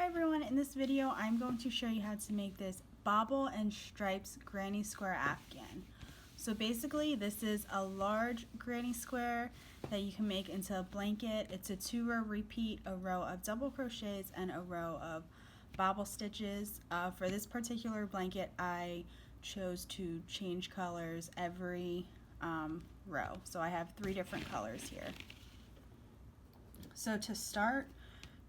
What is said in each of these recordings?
everyone, in this video I'm going to show you how to make this bobble and stripes granny square afghan. So basically this is a large granny square that you can make into a blanket. It's a 2-row repeat, a row of double crochets and a row of bobble stitches. For this particular blanket I chose to change colors every row. So I have 3 different colors here. So to start,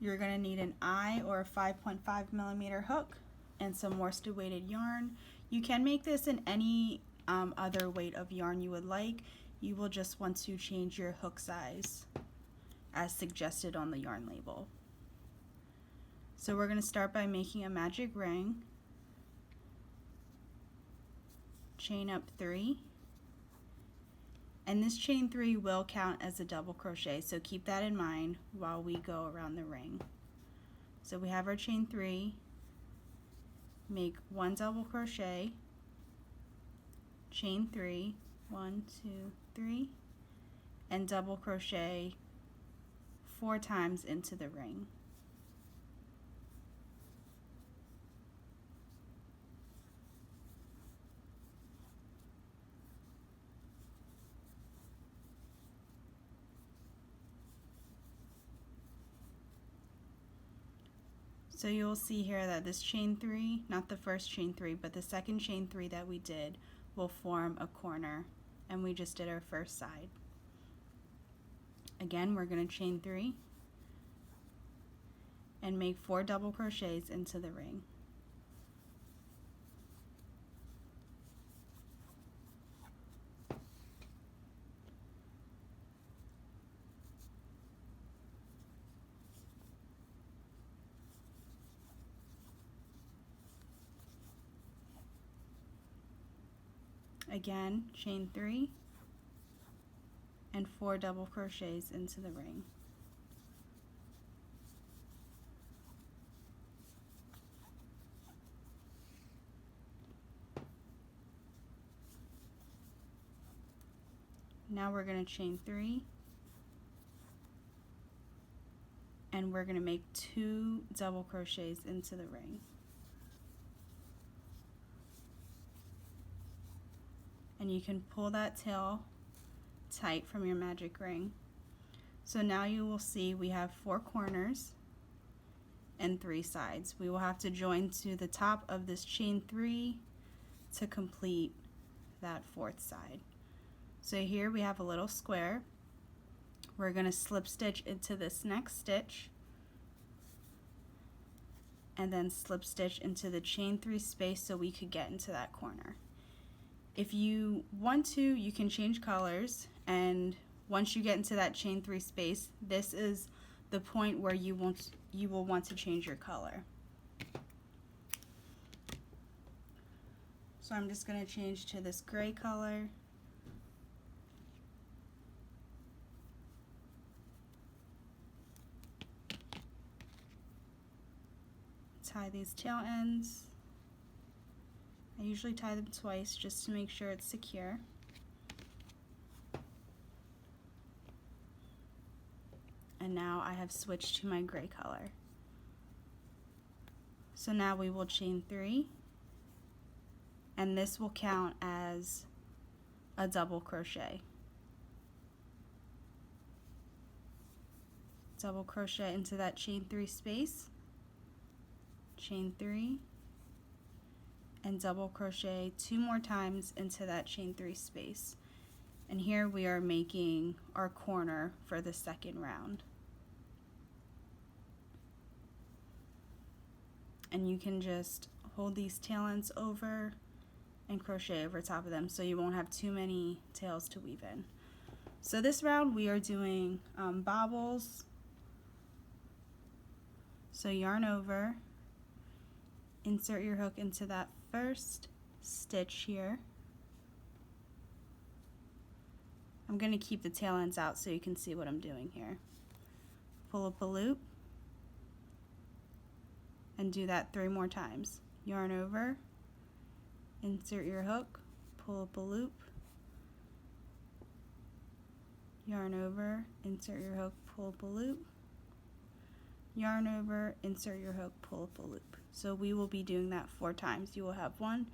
you're going to need an eye or a 5.5mm hook and some worsted weighted yarn. You can make this in any other weight of yarn you would like. You will just want to change your hook size as suggested on the yarn label. So we're going to start by making a magic ring. Chain up 3. And this chain 3 will count as a double crochet, so keep that in mind while we go around the ring. So we have our chain 3, make 1 double crochet, chain 3, 1, 2, 3, and double crochet 4 times into the ring. So you'll see here that this chain 3, not the first chain 3, but the second chain 3 that we did will form a corner, and we just did our first side. Again, we're going to chain 3 and make 4 double crochets into the ring. Again, chain 3 and 4 double crochets into the ring. Now we're going to chain 3 and we're going to make 2 double crochets into the ring. And you can pull that tail tight from your magic ring. So now you will see we have 4 corners and 3 sides. We will have to join to the top of this chain 3 to complete that 4th side. So here we have a little square. We're going to slip stitch into this next stitch and then slip stitch into the chain 3 space so we could get into that corner. If you want to, you can change colors, and once you get into that chain 3 space, this is the point where you will want to change your color. So I'm just going to change to this gray color. Tie these tail ends. I usually tie them twice just to make sure it's secure. And now I have switched to my gray color. So now we will chain 3, and this will count as a double crochet. Double crochet into that chain 3 space, chain 3, and double crochet 2 more times into that chain 3 space. And here we are making our corner for the second round. And you can just hold these tail ends over and crochet over top of them so you won't have too many tails to weave in. So this round we are doing bobbles. So yarn over, insert your hook into that first stitch here. I'm going to keep the tail ends out so you can see what I'm doing here. Pull up a loop and do that 3 more times. Yarn over, insert your hook, pull up a loop, yarn over, insert your hook, pull up a loop, yarn over, insert your hook, pull up a loop. So we will be doing that 4 times. You will have 1,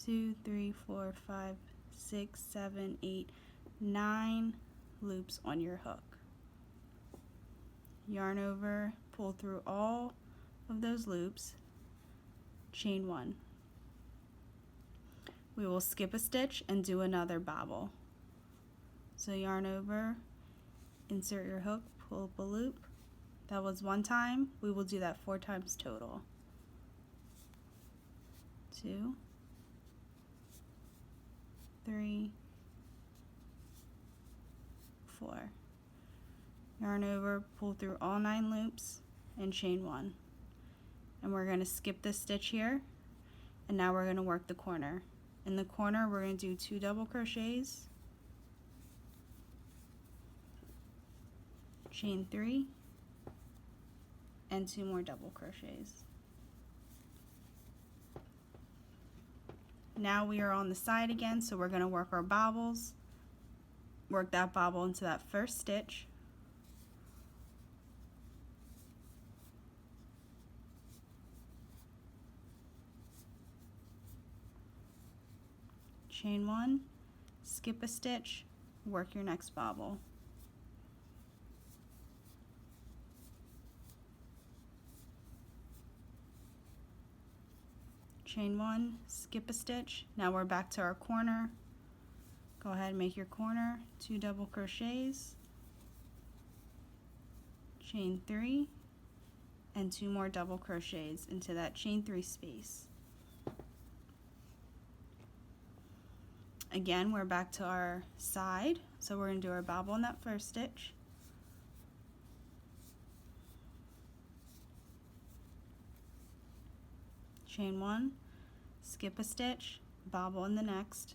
2, 3, 4, 5, 6, 7, 8, 9 loops on your hook. Yarn over, pull through all of those loops, chain 1. We will skip a stitch and do another bobble. So yarn over, insert your hook, pull up a loop. That was 1 time. We will do that 4 times total. 2, 3, 4. Yarn over, pull through all 9 loops, and chain 1. And we're going to skip this stitch here, and now we're going to work the corner. In the corner, we're going to do 2 double crochets, chain 3, and 2 more double crochets. Now we are on the side again, so we're going to work our bobbles. Work that bobble into that first stitch. Chain 1, skip a stitch, work your next bobble. Chain 1, skip a stitch. Now we're back to our corner. Go ahead and make your corner, 2 double crochets, chain 3, and 2 more double crochets into that chain 3 space. Again, we're back to our side, so we're going to do our bobble in that first stitch. Chain 1, skip a stitch, bobble in the next.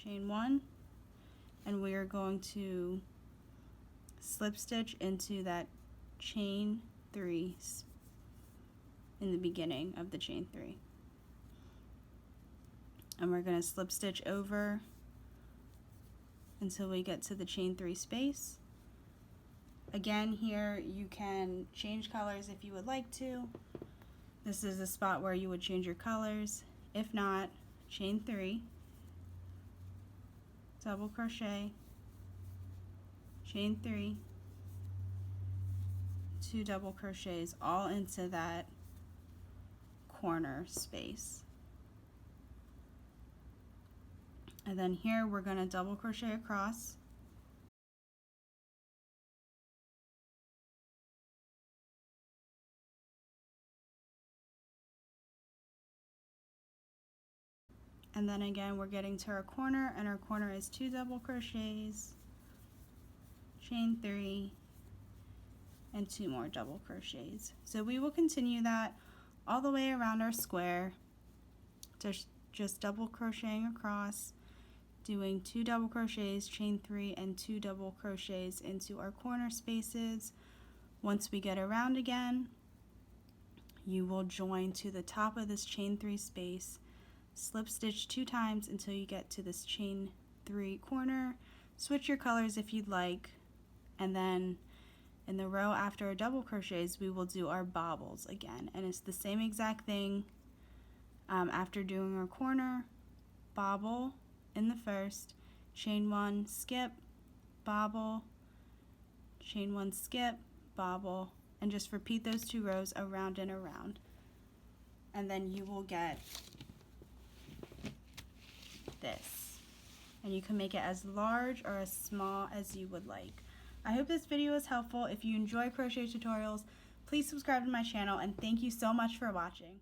Chain 1, and we are going to slip stitch into that chain 3 in the beginning of the chain 3. And we're going to slip stitch over until we get to the chain 3 space. Again, here you can change colors if you would like to. This is a spot where you would change your colors. If not, chain 3, double crochet, chain 3, 2 double crochets all into that corner space. And then here we're going to double crochet across, and then again we're getting to our corner, and our corner is 2 double crochets, chain 3, and 2 more double crochets. So we will continue that all the way around our square, just double crocheting across, doing 2 double crochets, chain 3, and 2 double crochets into our corner spaces. Once we get around again, you will join to the top of this chain 3 space, slip stitch 2 times until you get to this chain 3 corner, switch your colors if you'd like, and then in the row after our double crochets we will do our bobbles again, and it's the same exact thing. After doing our corner, bobble in the first, chain 1, skip, bobble, chain 1, skip, bobble, and just repeat those 2 rows around and around, and then you will get this, and you can make it as large or as small as you would like. I hope this video was helpful. If you enjoy crochet tutorials, please subscribe to my channel, and thank you so much for watching.